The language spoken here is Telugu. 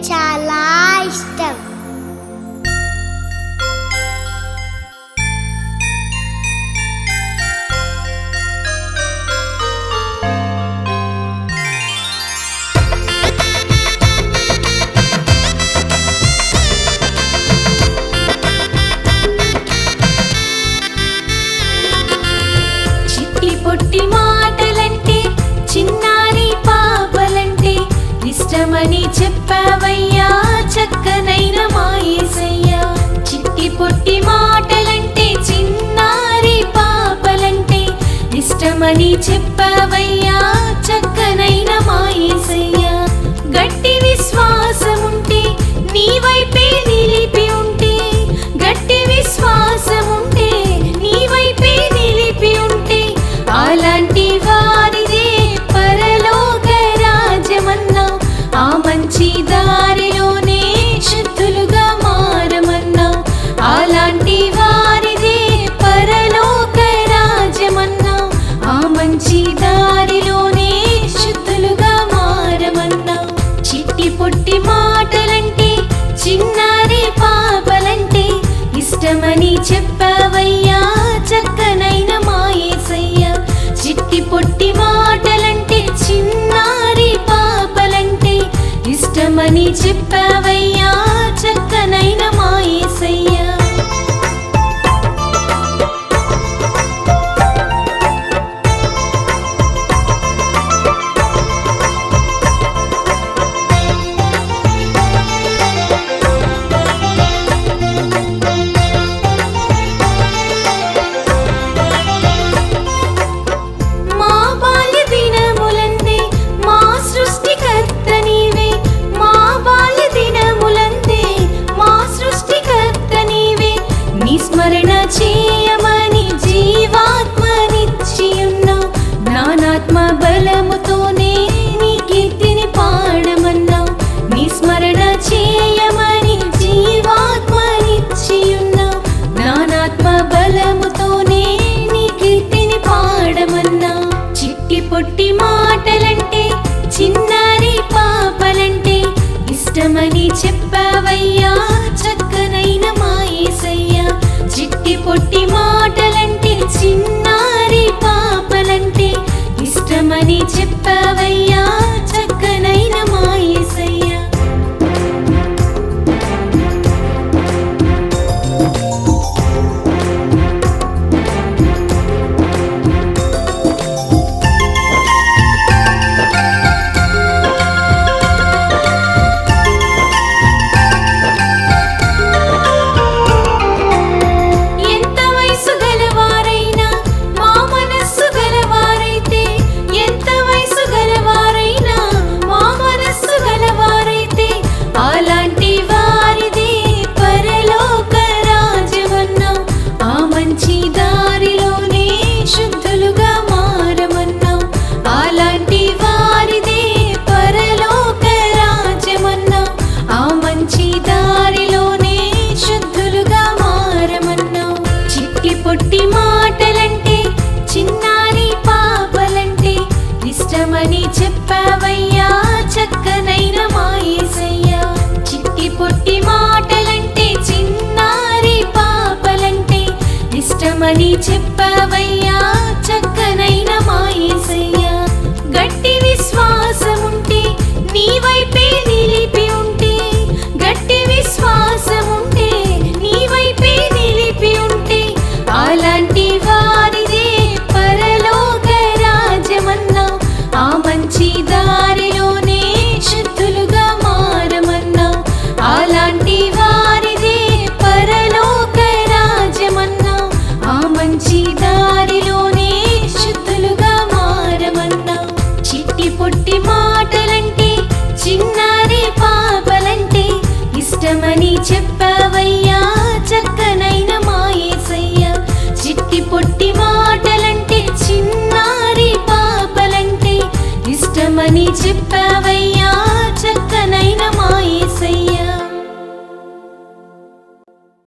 చాలా ఇష్టం. చిట్టి పొట్టి మాటలంటే చిన్నారి పాపలంటే ఇష్టమని చెప్పవయ్యా చక్కనైన మా యేసయ్యా. చిట్టి పొట్టి మాటలంటే చిన్నారి పాపలంటే ఇష్టమని చెప్పవయ్యా చక్కనైన మా యేసయ్యా. గట్టి విశ్వాసముంటే నీ వైపే నిలిపి ఉంటే, గట్టి విశ్వాసముంటే నీ వైపే నిలిపి ఉంటే, అలాంటి వారిదే పరలోక రాజ్యమన్నావు. ఆ మంచి దారిలోనే శుద్ధులుగా మారమన్నావు. అలాంటి వారిదే పరలోక రాజ్యమన్నావు. ఆ మంచి దారిలోనే శుద్ధులుగా మారమన్నావు. చిట్టి పొట్టి మాటలంటే చిన్నారి పాపలంటే ఇష్టమని చెప్పవయ్యా చక్కనైన మా యేసయ్యా. చిట్టి పొట్టి మాటలంటే చిన్నారి పాపలంటే ఇష్టమని చెప్పవయ్యా చక్కనైన మా యేసయ్యా. మా బాల్య దినములందే మా సృష్టికర్త నీవే. మా బాల్య దినములందే మా సృష్టికర్త నీవే. నీ స్మరణ చేయమని జీవాత్మనిచ్చి ఉన్నావు. జ్ఞానాత్మ బలముతోనే నీ కీర్తిని పాడమన్నావు. నీ స్మరణ చేయమని జీవాత్మనిచ్చి ఉన్నావు. జ్ఞానాత్మ బలముతోనే నీ కీర్తిని పాడమన్నావు. చిట్టి పొట్టి మాటలంటే చిన్నారి పాపలంటే ఇష్టమని చెప్పవయ్యా చక్కనైన మా యేసయ్యా. చిట్టి పొట్టి మాటలంటే చిన్నారి పాపలంటే ఇష్టమని చెప్పవయ్యా చక్కనైన మా యేసయ్యా. ఎంత వయసు గలవారైనా మా మనస్సు గలవారైతే, ఎంత వయసు గలవారైనా మా మనస్సు గలవారైతే, అలాంటి వారిదే పరలోక రాజ్యమన్నావు. ఆ మంచి దారిలోనే శుద్ధులుగా మారమన్నావు. అలాంటి వారిదే పరలోక రాజ్యమన్నావు. ఆ మంచి దారిలోనే శుద్ధులుగా మారమన్నావు. చిట్టి పొట్టి మాటలంటే చిన్నారి పాపలంటే ఇష్టమని చెప్పవయ్యా చక్కనైన మా యేసయ్యా. చిట్టి పొట్టి మాటలంటే చిన్నారి పాపలంటే ఇష్టమని చెప్పవయ్యా చక్కనైన మా యేసయ్యా. గట్టి విశ్వాసముంటే నీ వైపే నిలిపి